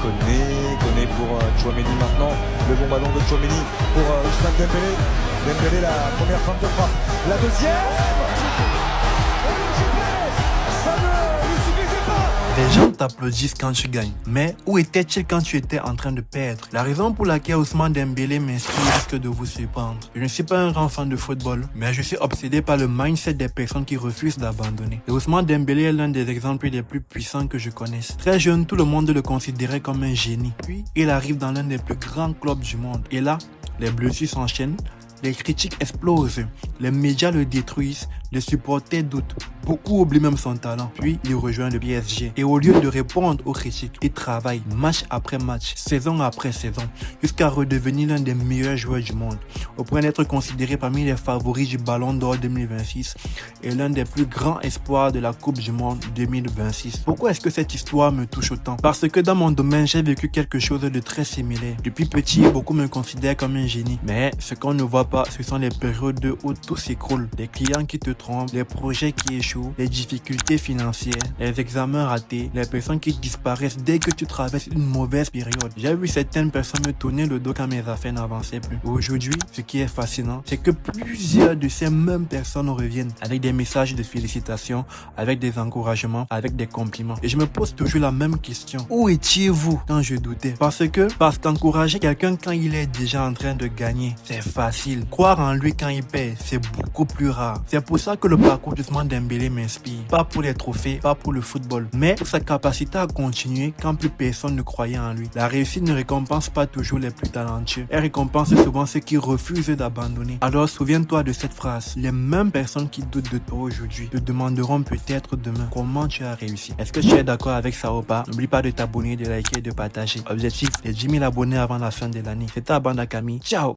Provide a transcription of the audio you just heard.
Koné pour Tchouaméni maintenant. Le bon ballon de Tchouaméni pour Ousmane Dembélé. Dembélé, la première frappe de frappe. La deuxième. Ça ne lui suffisait pas. Les gens t'applaudissent quand tu gagnes. Mais où étais-il quand tu étais en train de perdre? La raison pour laquelle Ousmane Dembélé m'inspire risque de vous surprendre. Je ne suis pas un grand fan de football, mais je suis obsédé par le mindset des personnes qui refusent d'abandonner. Et Ousmane Dembélé est l'un des exemples les plus puissants que je connaisse. Très jeune, tout le monde le considérait comme un génie. Puis, il arrive dans l'un des plus grands clubs du monde. Et là, les blessures s'enchaînent. Les critiques explosent, les médias le détruisent, les supporters doutent. Beaucoup oublient même son talent. Puis, il rejoint le PSG. Et au lieu de répondre aux critiques, il travaille match après match, saison après saison, jusqu'à redevenir l'un des meilleurs joueurs du monde, au point d'être considéré parmi les favoris du Ballon d'Or 2026 et l'un des plus grands espoirs de la Coupe du Monde 2026. Pourquoi est-ce que cette histoire me touche autant? Parce que dans mon domaine, j'ai vécu quelque chose de très similaire. Depuis petit, beaucoup me considèrent comme un génie. Mais ce qu'on ne voit pas, ce sont les périodes où tout s'écroule. Les clients qui te trompent, les projets qui échouent, les difficultés financières, les examens ratés, les personnes qui disparaissent dès que tu traverses une mauvaise période. J'ai vu certaines personnes me tourner le dos quand mes affaires n'avançaient plus. Aujourd'hui, ce qui est fascinant, c'est que plusieurs de ces mêmes personnes reviennent avec des messages de félicitations, avec des encouragements, avec des compliments. Et je me pose toujours la même question. Où étiez-vous quand je doutais? Parce qu'encourager quelqu'un quand il est déjà en train de gagner, c'est facile. Croire en lui quand il perd, c'est beaucoup plus rare. C'est pour ça que le parcours d'Ousmane Dembélé m'inspire. Pas pour les trophées, pas pour le football, mais pour sa capacité à continuer quand plus personne ne croyait en lui. La réussite ne récompense pas toujours les plus talentueux. Elle récompense souvent ceux qui refusent d'abandonner. Alors souviens-toi de cette phrase. Les mêmes personnes qui doutent de toi aujourd'hui te demanderont peut-être demain comment tu as réussi. Est-ce que tu es d'accord avec ça ou pas? N'oublie pas de t'abonner, de liker et de partager. Objectif, les 10 000 abonnés avant la fin de l'année. C'était Abanda Camille. Ciao!